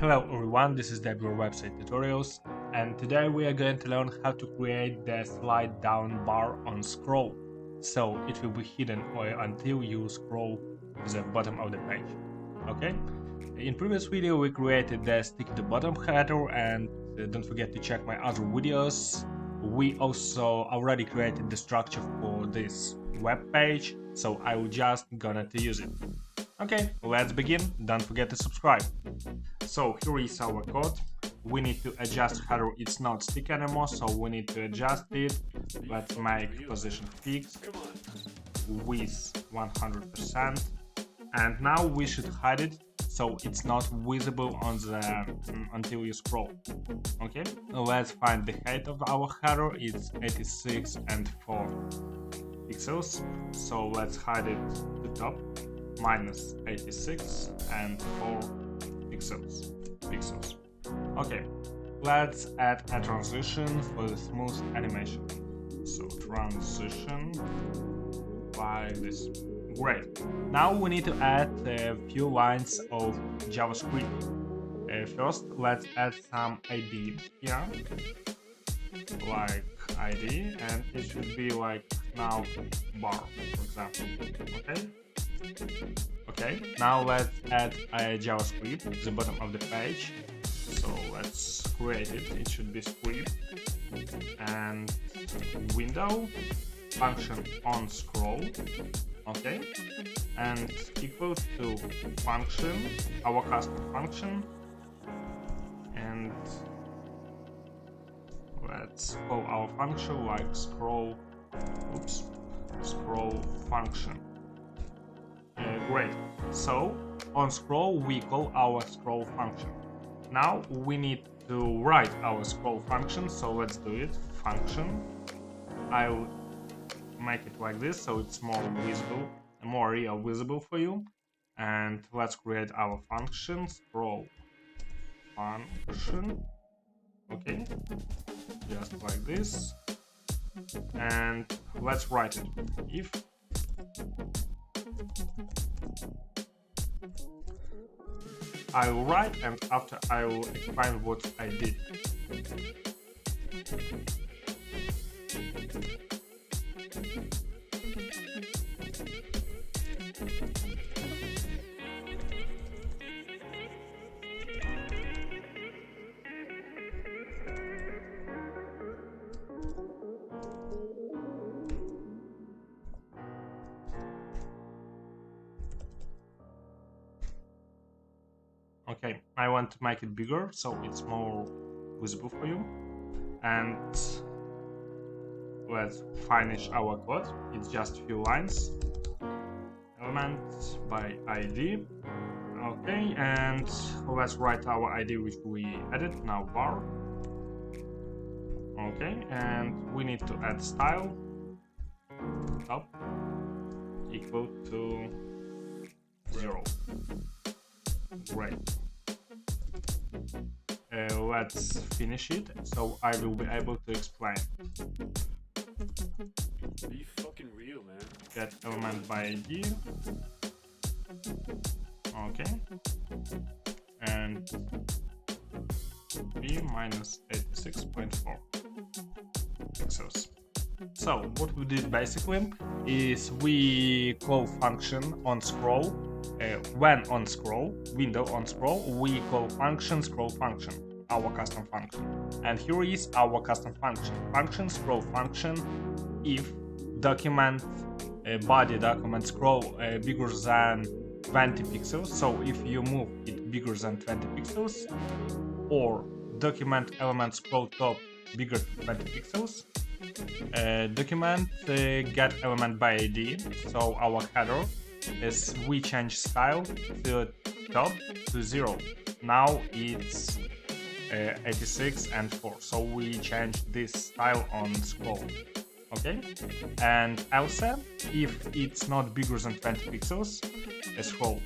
Hello everyone, this is your website tutorials, and today we are going to learn how to create the slide down bar on scroll, so it will be hidden until you scroll to the bottom of the page. Okay? In previous video we created the stick to bottom header, and don't forget to check my other videos. We also already created the structure for this web page, so I will just gonna to use it. Okay, let's begin. Don't forget to subscribe. So here is our code. We need to adjust header. It's not stick anymore, so we need to adjust it. Let's make position fixed with 100%, and now we should hide it so it's not visible on the until you scroll. Okay, let's find the height of our header. It's 86 and 4 pixels, so let's hide it to top. Minus 86 and 4 pixels. Okay, let's add a transition for the smooth animation. So transition like this. Great. Now we need to add a few lines of JavaScript. First, let's add some ID here, like ID, and it should be like now bar, for example. Okay, now let's add a JavaScript at the bottom of the page. So let's create it. It should be script and window function on scroll. Okay, and equal to function, our custom function, and let's call our function like scroll function. Great. So on scroll we call our scroll function. Now we need to write our scroll function, so let's do it. Function. I'll make it like this so it's more visible, more real visible for you. And let's create our function, scroll function. Okay, just like this. And let's write it. If I will write, and after I will explain what I did. Okay, I want to make it bigger so it's more visible for you. And let's finish our code. It's just a few lines. Element by ID. Okay, and let's write our ID which we added, now bar. Okay, and we need to add style top equal to 0. Great. Let's finish it so I will be able to explain. Be fucking real, man. Get element by ID. Okay. And b minus 86.4 pixels. So what we did basically is we call function on scroll. When on scroll, window on scroll, we call function scroll function, our custom function. And here is our custom function. Function scroll function if document body document scroll bigger than 20 pixels. So if you move it bigger than 20 pixels, or document element scroll top bigger than 20 pixels, document get element by ID. So our header is we change style to top to 0. Now it's 86 and 4. So we change this style on scroll. Okay, and also if it's not bigger than 20 pixels scroll,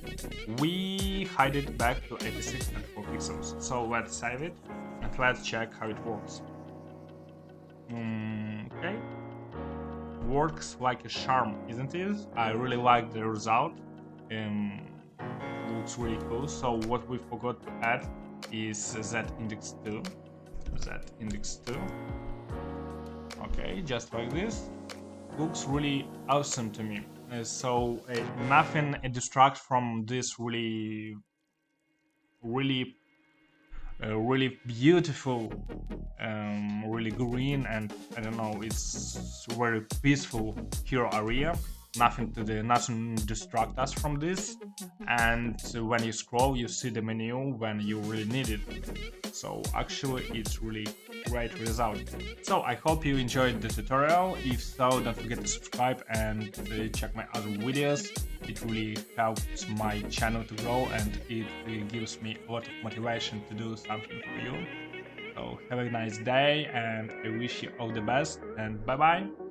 we hide it back to 86 and 4 pixels. So let's save it and let's check how it works. Okay, works like a charm, isn't it? I really like the result. Looks really cool. So what we forgot to add is z index 2. Z index 2. Okay, just like this. Looks really awesome to me. So nothing distracts from this really beautiful, really green, and I don't know, it's very peaceful here area. Nothing distract us from this, and when you scroll you see the menu when you really need it. So actually it's really great result. So I hope you enjoyed the tutorial. If so, don't forget to subscribe and check my other videos. It really helps my channel to grow, and it gives me a lot of motivation to do something for you. So have a nice day, and I wish you all the best, and bye bye.